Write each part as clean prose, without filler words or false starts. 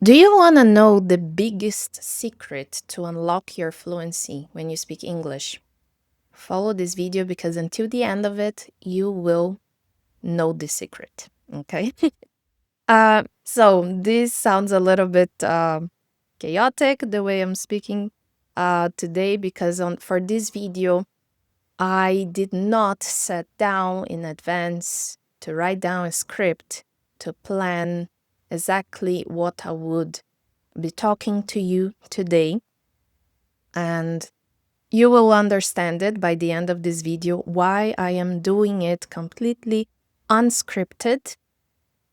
Do you want to know the biggest secret to unlock your fluency when you speak English? Follow this video because until the end of it, you will know the secret. Okay. So this sounds a little bit chaotic the way I'm speaking today because for this video, I did not sit down in advance to write down a script to plan exactly what I would be talking to you today, and you will understand it by the end of this video why I am doing it completely unscripted.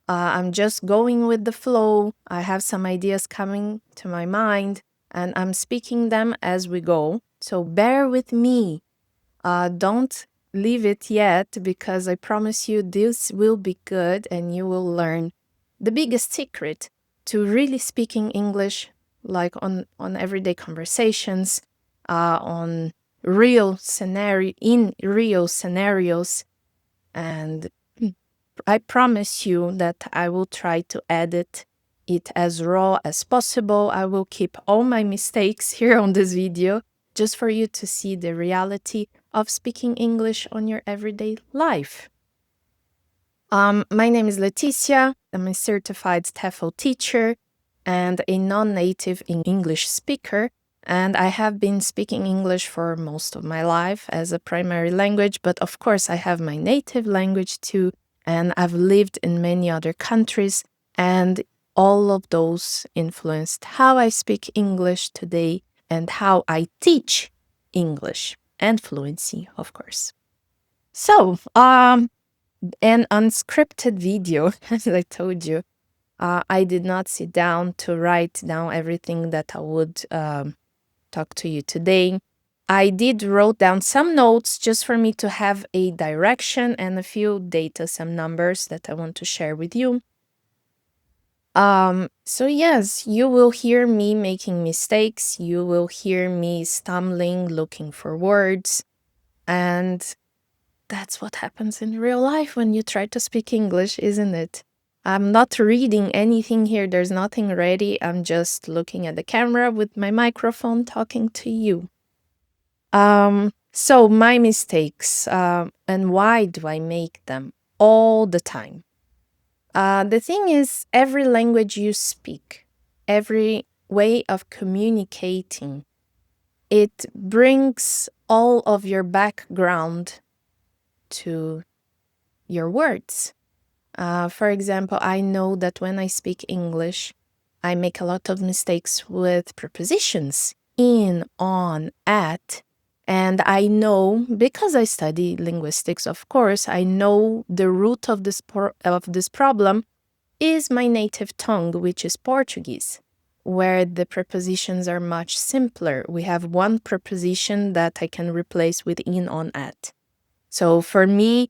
I'm just going with the flow. I have some ideas coming to my mind and I'm speaking them as we go. So bear with me. Don't leave it yet because I promise you this will be good and you will learn the biggest secret to really speaking English, like on everyday conversations, on in real scenarios. And I promise you that I will try to edit it as raw as possible. I will keep all my mistakes here on this video just for you to see the reality of speaking English on your everyday life. My name is Leticia. I'm a certified TEFL teacher and a non-native English speaker. And I have been speaking English for most of my life as a primary language, but of course I have my native language too, and I've lived in many other countries, and all of those influenced how I speak English today and how I teach English and fluency, of course. So, an unscripted video, as I told you, I did not sit down to write down everything that I would talk to you today. I did wrote down some notes just for me to have a direction and a few data, some numbers that I want to share with you. So yes, you will hear me making mistakes. You will hear me stumbling, looking for words. And that's what happens in real life when you try to speak English, isn't it? I'm not reading anything here. There's nothing ready. I'm just looking at the camera with my microphone talking to you. So my mistakes, and why do I make them all the time? The thing is, every language you speak, every way of communicating, it brings all of your background to your words. For example, I know that when I speak English, I make a lot of mistakes with prepositions, in, on, at. And I know, because I study linguistics, of course, I know the root of this problem is my native tongue, which is Portuguese, where the prepositions are much simpler. We have one preposition that I can replace with in, on, at. So for me,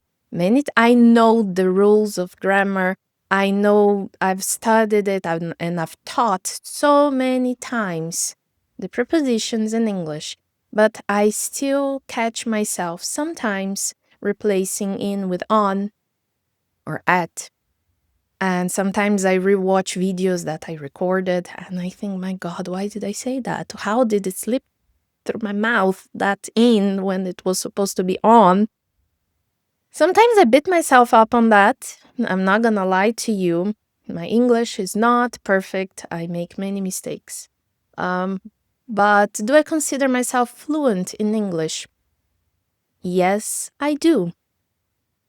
I know the rules of grammar. I know I've studied it and I've taught so many times the prepositions in English, but I still catch myself sometimes replacing in with on or at. And sometimes I rewatch videos that I recorded and I think, my God, why did I say that? How did it slip through my mouth, that in, when it was supposed to be on? Sometimes I beat myself up on that. I'm not gonna lie to you. My English is not perfect. I make many mistakes. But do I consider myself fluent in English? Yes, I do.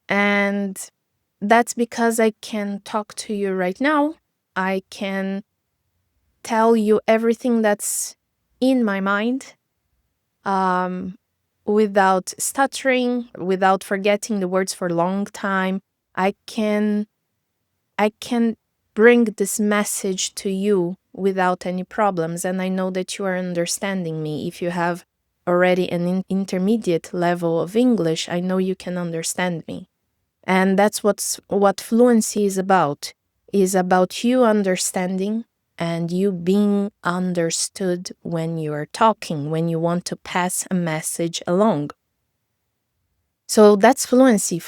And that's because I can talk to you right now. I can tell you everything that's in my mind. Without stuttering, without forgetting the words for a long time. I can bring this message to you without any problems, and I know that you are understanding me. If you have already an intermediate level of English, I know you can understand me. And that's what fluency is about you understanding and you being understood when you are talking, when you want to pass a message along. So that's fluency.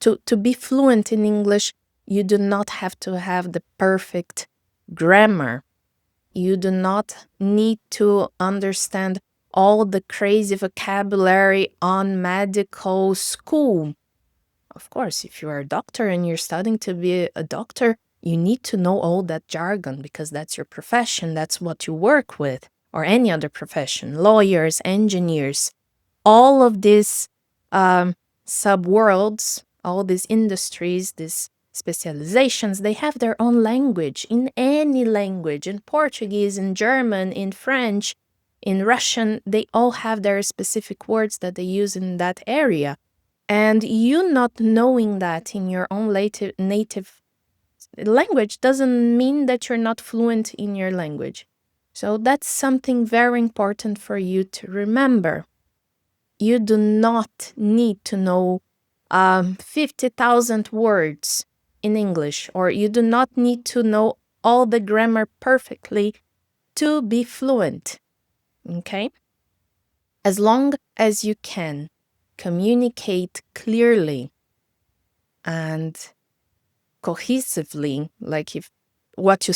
To be fluent in English, you do not have to have the perfect grammar. You do not need to understand all the crazy vocabulary on medical school. Of course, if you are a doctor and you're studying to be a doctor, you need to know all that jargon because that's your profession, that's what you work with, or any other profession, lawyers, engineers, all of these subworlds, all these industries, these specializations, they have their own language in any language, in Portuguese, in German, in French, in Russian, they all have their specific words that they use in that area. And you not knowing that in your own native language doesn't mean that you're not fluent in your language. So that's something very important for you to remember. You do not need to know 50,000 words in English, or you do not need to know all the grammar perfectly to be fluent, okay? As long as you can communicate clearly and cohesively, like if what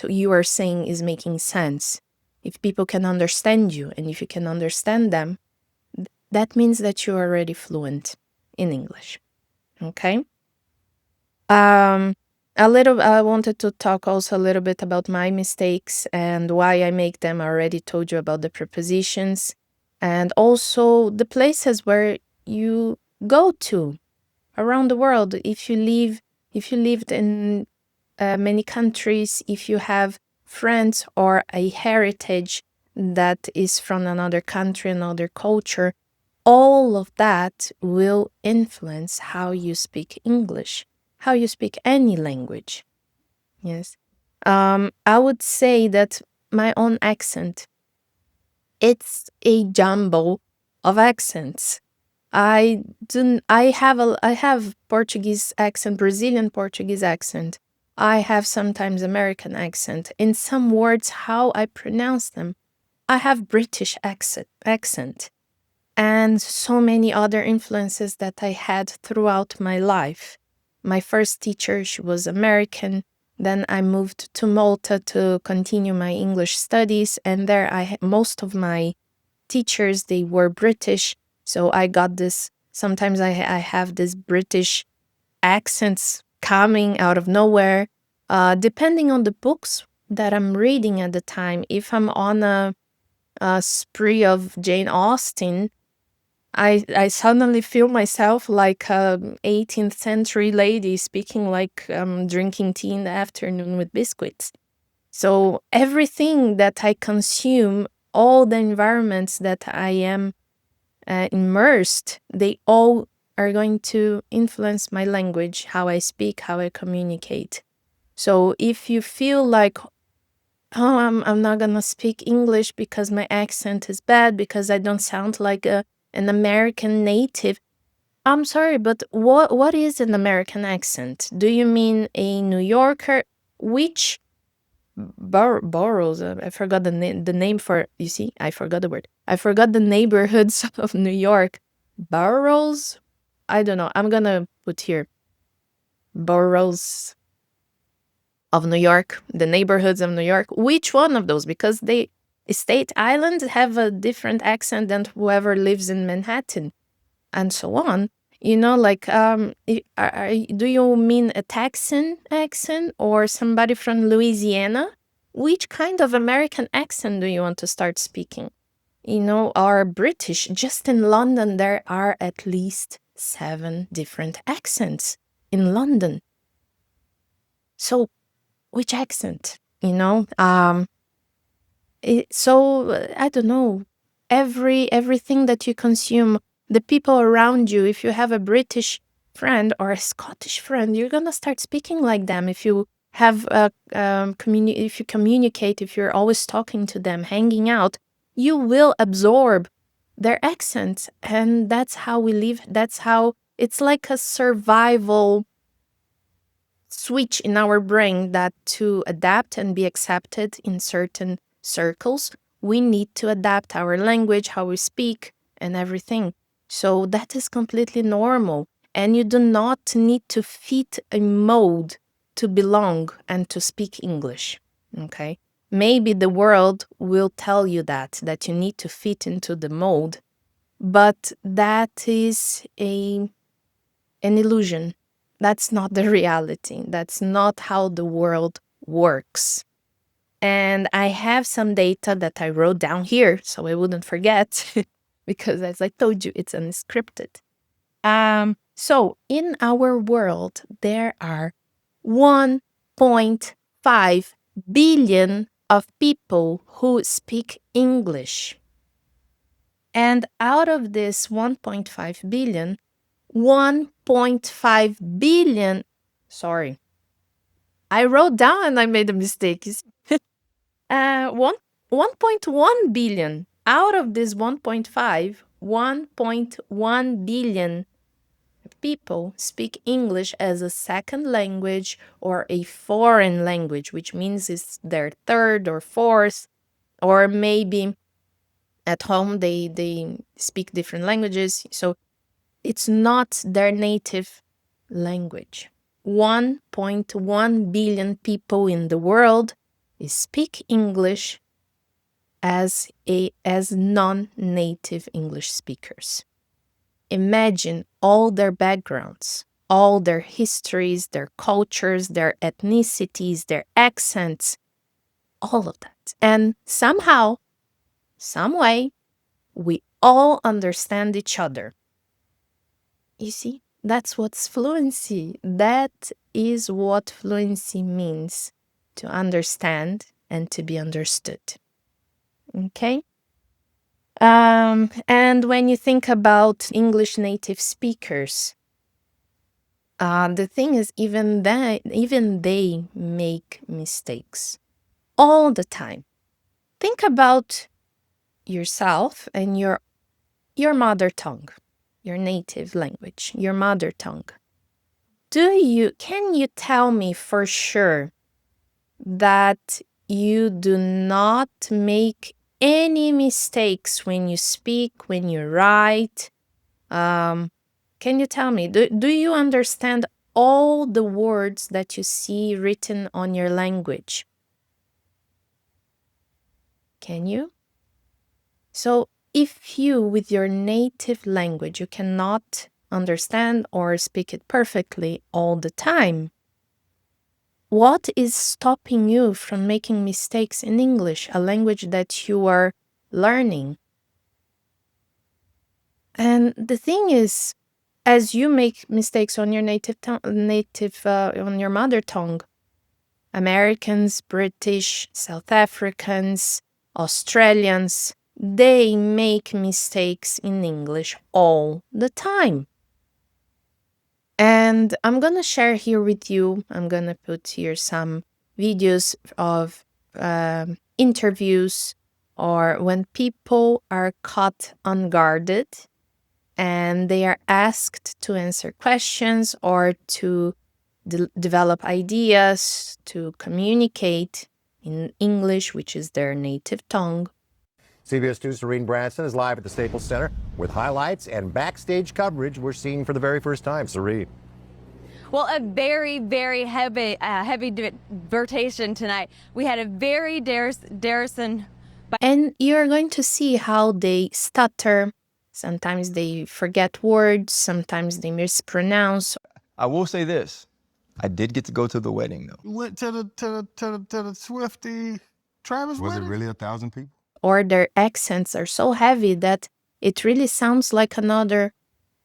you are saying is making sense, if people can understand you and if you can understand them, that means that you're already fluent in English. Okay? I wanted to talk also a little bit about my mistakes and why I make them. I already told you about the prepositions and also the places where you go to around the world. If you lived in many countries, if you have friends or a heritage that is from another country, another culture, all of that will influence how you speak English, how you speak any language. Yes. I would say that my own accent, it's a jumble of accents. I have Portuguese accent, Brazilian Portuguese accent. I have sometimes American accent. In some words, how I pronounce them. I have British accent and so many other influences that I had throughout my life. My first teacher, she was American. Then I moved to Malta to continue my English studies, and there most of my teachers, they were British. So I got this, sometimes I have this British accents coming out of nowhere, depending on the books that I'm reading at the time. If I'm on a spree of Jane Austen, I suddenly feel myself like a 18th century lady speaking like drinking tea in the afternoon with biscuits. So everything that I consume, all the environments that I am immersed, they all are going to influence my language, how I speak, how I communicate. So if you feel like, oh, I'm not gonna speak English because my accent is bad, because I don't sound like an American native, I'm sorry, but what is an American accent? Do you mean a New Yorker? Which boroughs? I forgot the name for. You see, I forgot the word. I forgot the neighborhoods of New York. Boroughs? I don't know. I'm gonna put here boroughs of New York, the neighborhoods of New York. Which one of those? Because they State Island have a different accent than whoever lives in Manhattan, and so on. You know, like, do you mean a Texan accent or somebody from Louisiana? Which kind of American accent do you want to start speaking? You know, or British? Just in London, there are at least 7 different accents in London. So, which accent? You know, I don't know. Everything that you consume, the people around you, if you have a British friend or a Scottish friend, you're gonna start speaking like them. If you have if you communicate, if you're always talking to them, hanging out, you will absorb their accents, and that's how we live. That's how it's like a survival switch in our brain that to adapt and be accepted in certain circles, we need to adapt our language, how we speak, and everything. So that is completely normal. And you do not need to fit a mold to belong and to speak English, okay? Maybe the world will tell you that you need to fit into the mold, but that is an illusion. That's not the reality. That's not how the world works. And I have some data that I wrote down here so I wouldn't forget, because as I told you, it's unscripted. So in our world, there are 1.5 billion of people who speak English. And out of this 1.5 billion, 1.5 billion, sorry, I wrote down and I made a mistake. 1.1 billion. Out of this 1.5, 1.1 billion people speak English as a second language or a foreign language, which means it's their third or fourth, or maybe at home they speak different languages. So it's not their native language. 1.1 billion people in the world speak English as non-native English speakers. Imagine all their backgrounds, all their histories, their cultures, their ethnicities, their accents, all of that. And somehow, some way, we all understand each other. You see, that's what's fluency. That is what fluency means, to understand and to be understood. Okay? And when you think about English native speakers, the thing is, even they make mistakes all the time. Think about yourself and your mother tongue, your native language, your mother tongue. Can you tell me for sure that you do not make any mistakes when you speak, when you write? Can you tell me, do you understand all the words that you see written on your language? Can you? So if you, with your native language, you cannot understand or speak it perfectly all the time, what is stopping you from making mistakes in English, a language that you are learning? And the thing is, as you make mistakes on your on your mother tongue, Americans, British, South Africans, Australians, they make mistakes in English all the time. And I'm going to share here with you, I'm going to put here some videos of interviews, or when people are caught unguarded and they are asked to answer questions or to develop ideas, to communicate in English, which is their native tongue. CBS 2's Serene Branson is live at the Staples Center with highlights and backstage coverage we're seeing for the very first time. Serene. Well, a very, very heavy divertation tonight. We had a very Darrison. And you're going to see how they stutter. Sometimes they forget words. Sometimes they mispronounce. I will say this. I did get to go to the wedding, though. You went to the Swifty Travis Was it wedding? really 1,000 people? Or their accents are so heavy that it really sounds like another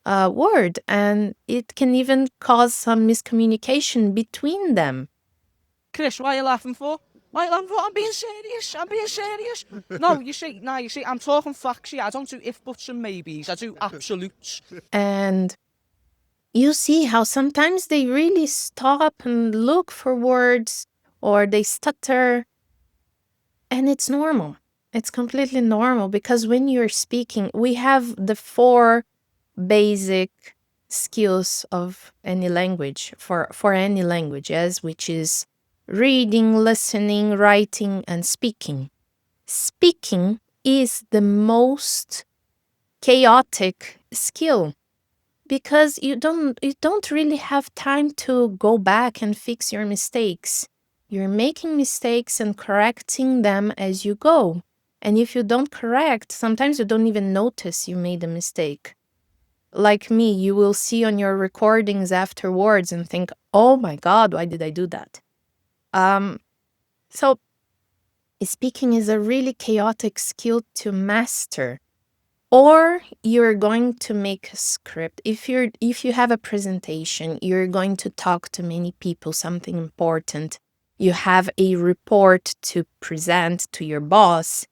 word. And it can even cause some miscommunication between them. Chris, why are you laughing for? Why are you laughing for? I'm being serious. I'm being serious. No, you see, I'm talking facts here. I don't do if, buts, and maybes. I do absolutes. And you see how sometimes they really stop and look for words, or they stutter. And it's normal. It's completely normal, because when you're speaking, we have the 4 basic skills of any language, for any language, yes, which is reading, listening, writing, and speaking. Speaking is the most chaotic skill, because you don't really have time to go back and fix your mistakes. You're making mistakes and correcting them as you go. And if you don't correct, sometimes you don't even notice you made a mistake. Like me, you will see on your recordings afterwards and think, "Oh my God, why did I do that?" So speaking is a really chaotic skill to master. Or you're going to make a script. If you have a presentation, you're going to talk to many people, something important. You have a report to present to your boss.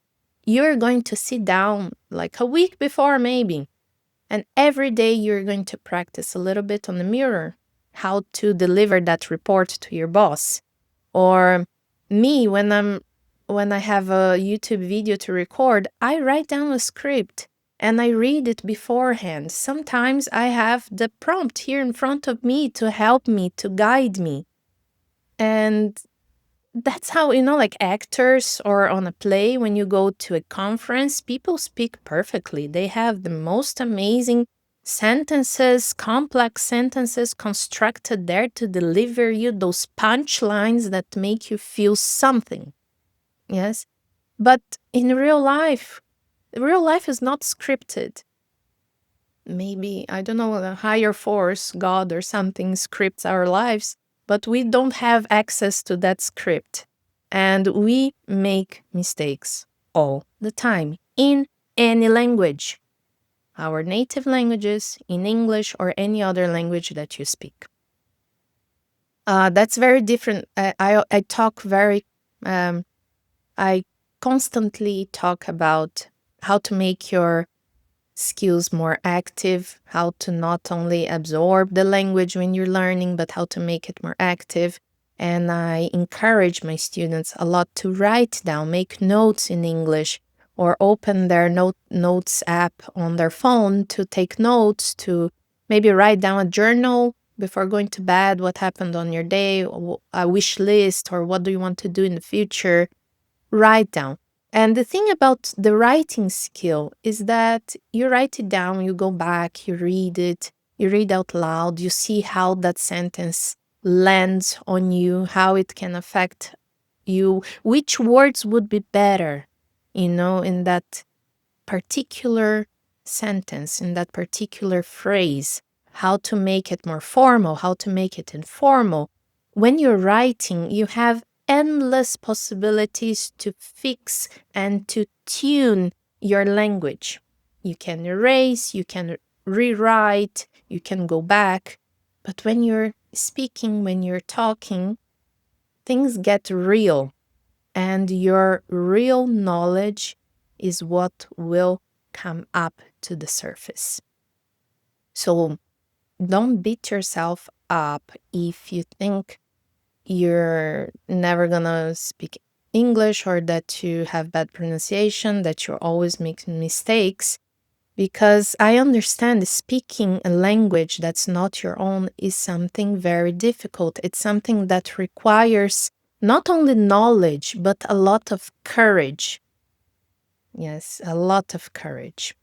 You're going to sit down like a week before maybe. And every day you're going to practice a little bit on the mirror how to deliver that report to your boss. Or me, when I have a YouTube video to record, I write down a script and I read it beforehand. Sometimes I have the prompt here in front of me to help me, to guide me. And that's how, like actors or on a play, when you go to a conference, people speak perfectly. They have the most amazing sentences, complex sentences constructed there to deliver you those punchlines that make you feel something. Yes. But in real life is not scripted. Maybe, I don't know, a higher force, God or something, scripts our lives, but we don't have access to that script. And we make mistakes all the time in any language, our native languages, in English or any other language that you speak. That's very different. I talk very, I constantly talk about how to make your skills more active, how to not only absorb the language when you're learning, but how to make it more active. And I encourage my students a lot to write down, make notes in English, or open their notes app on their phone to take notes, to maybe write down a journal before going to bed, what happened on your day, a wish list, or what do you want to do in the future. Write down. And the thing about the writing skill is that you write it down, you go back, you read it, you read out loud, you see how that sentence lands on you, how it can affect you, which words would be better, in that particular sentence, in that particular phrase, how to make it more formal, how to make it informal. When you're writing, you have endless possibilities to fix and to tune your language. You can erase, you can rewrite, you can go back. But when you're speaking, when you're talking, things get real. And your real knowledge is what will come up to the surface. So don't beat yourself up if you think you're never gonna speak English or that you have bad pronunciation, that you're always making mistakes, because I understand speaking a language that's not your own is something very difficult. It's something that requires not only knowledge, but a lot of courage. Yes, a lot of courage.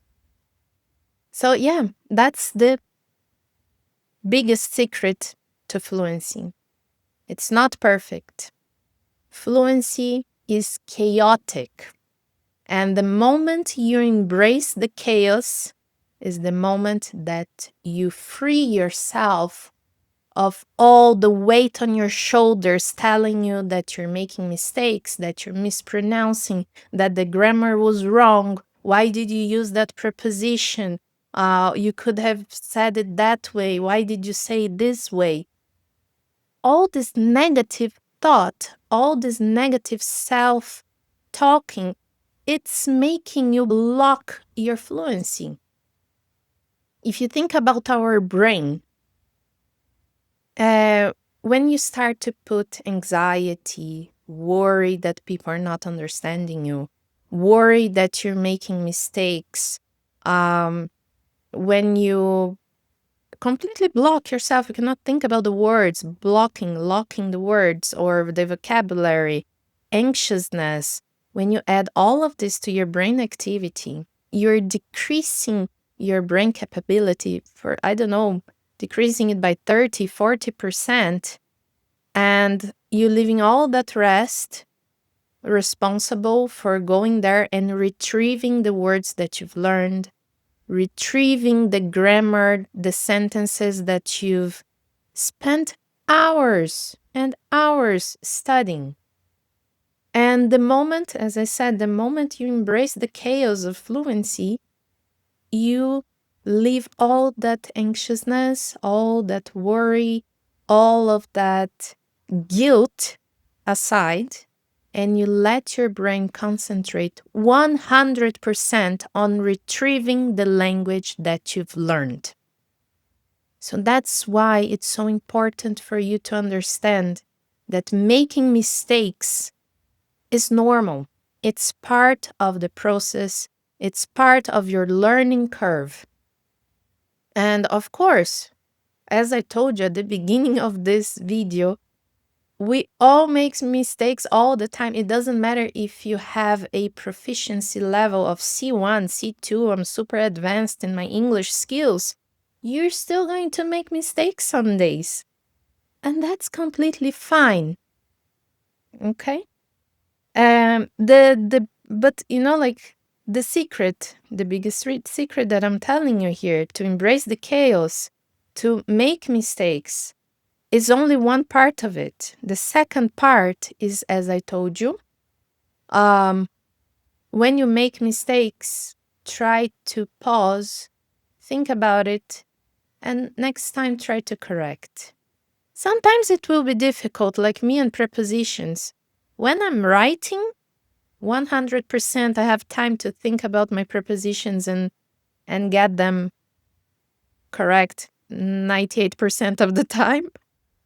So yeah, that's the biggest secret to fluency. It's not perfect. Fluency is chaotic. And the moment you embrace the chaos is the moment that you free yourself of all the weight on your shoulders telling you that you're making mistakes, that you're mispronouncing, that the grammar was wrong. Why did you use that preposition? You could have said it that way. Why did you say it this way? All this negative thought, all this negative self-talking, it's making you block your fluency. If you think about our brain, when you start to put anxiety, worry that people are not understanding you, worry that you're making mistakes, when you completely block yourself, you cannot think about the words, locking the words or the vocabulary, anxiousness. When you add all of this to your brain activity, you're decreasing your brain capability for, I don't know, decreasing it by 30, 40%, and you leaving all that rest responsible for going there and retrieving the words that you've learned, retrieving the grammar, the sentences that you've spent hours and hours studying. And the moment, as I said, the moment you embrace the chaos of fluency, you leave all that anxiousness, all that worry, all of that guilt aside, and you let your brain concentrate 100% on retrieving the language that you've learned. So that's why it's so important for you to understand that making mistakes is normal. It's part of the process. It's part of your learning curve. And of course, as I told you at the beginning of this video, we all make mistakes all the time. It doesn't matter if you have a proficiency level of C1, C2, I'm super advanced in my English skills. You're still going to make mistakes some days. And that's completely fine. Okay? But you know, like the secret, the biggest secret that I'm telling you here, to embrace the chaos, to make mistakes, is only one part of it. The second part is, as I told you, when you make mistakes, try to pause, think about it, and next time try to correct. Sometimes it will be difficult, like me and prepositions. When I'm writing, 100% I have time to think about my prepositions and get them correct 98% of the time.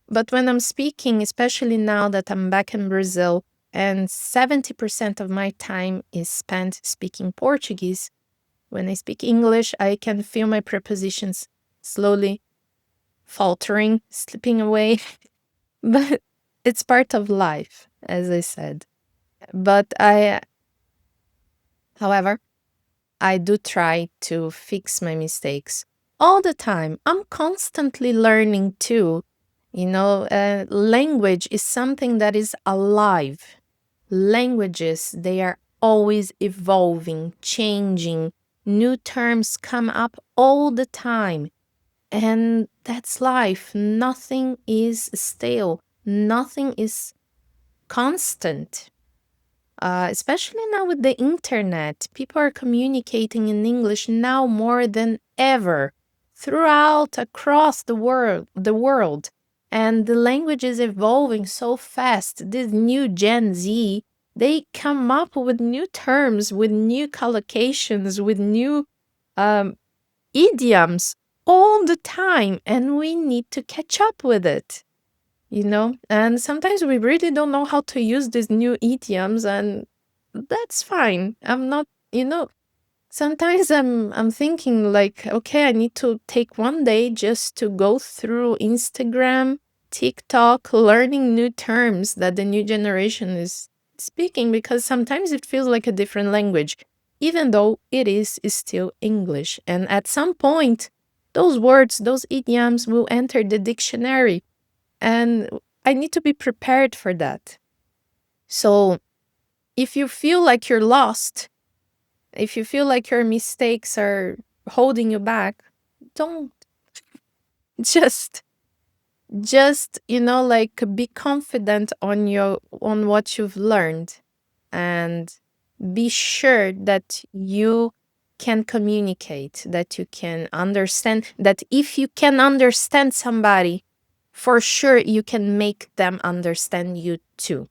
But when I'm speaking, especially now that I'm back in Brazil and 70% of my time is spent speaking Portuguese, when I speak English, I can feel my prepositions slowly faltering, slipping away. But it's part of life, as I said. But however, I do try to fix my mistakes all the time. I'm constantly learning too. You know, language is something that is alive. Languages, they are always evolving, changing. New terms come up all the time. And that's life. Nothing is stale. Nothing is constant. Especially now with the internet, people are communicating in English now more than ever, across the world. And the language is evolving so fast. This new Gen Z, they come up with new terms, with new collocations, with new idioms all the time, and we need to catch up with it. You know, and sometimes we really don't know how to use these new idioms, and that's fine. I'm not, you know, sometimes I'm thinking like, okay, I need to take one day just to go through Instagram, TikTok, learning new terms that the new generation is speaking, because sometimes it feels like a different language, even though it is still English. And at some point, those words, those idioms will enter the dictionary. And I need to be prepared for that. So if you feel like you're lost, if you feel like your mistakes are holding you back, don't. Just you know, like, be confident on what you've learned, and be sure that you can communicate, that you can understand, that if you can understand somebody, for sure you can make them understand you too.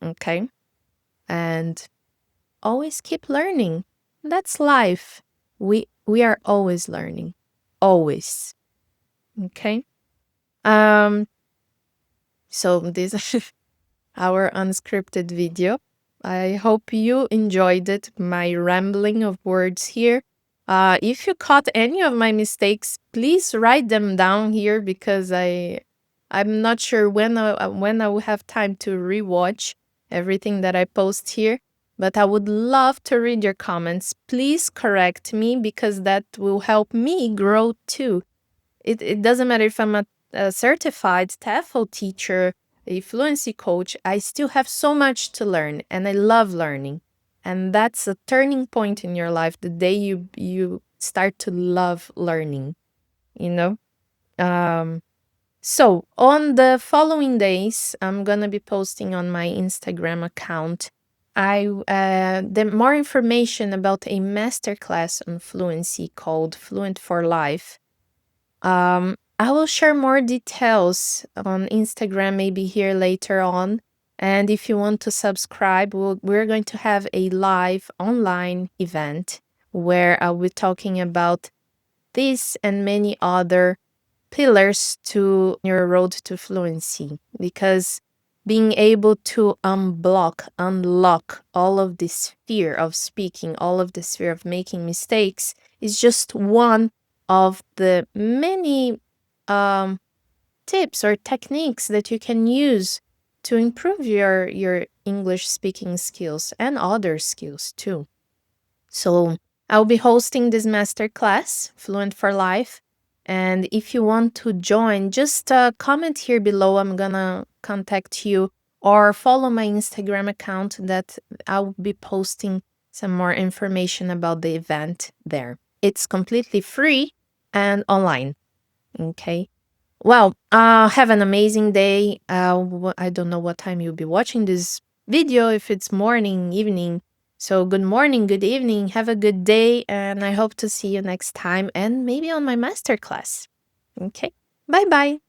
Okay? And always keep learning. That's life. We are always learning. Always. Okay? So this is our unscripted video. I hope you enjoyed it, my rambling of words here. If you caught any of my mistakes, please write them down here, because I'm not sure when I will have time to rewatch everything that I post here. but I would love to read your comments. Please correct me because that will help me grow too. It doesn't matter if I'm a certified TEFL teacher, a fluency coach, I still have so much to learn and I love learning. And that's a turning point in your life, the day you start to love learning, you know? So on the following days, I'm gonna be posting on my Instagram account the more information about a masterclass on fluency called Fluent for Life. I will share more details on Instagram, maybe here later on. And if you want to subscribe, we're going to have a live online event where I'll be talking about this and many other pillars to your road to fluency, because being able to unlock all of this fear of speaking, all of this fear of making mistakes is just one of the many tips or techniques that you can use to improve your English speaking skills and other skills too. So I'll be hosting this masterclass, Fluent for Life. And if you want to join, just comment here below. I'm gonna contact you, or follow my Instagram account that I'll be posting some more information about the event there. It's completely free and online. Okay. Well, have an amazing day. I don't know what time you'll be watching this video, if it's morning, evening. So good morning, good evening, have a good day, and I hope to see you next time and maybe on my masterclass. Okay, bye-bye.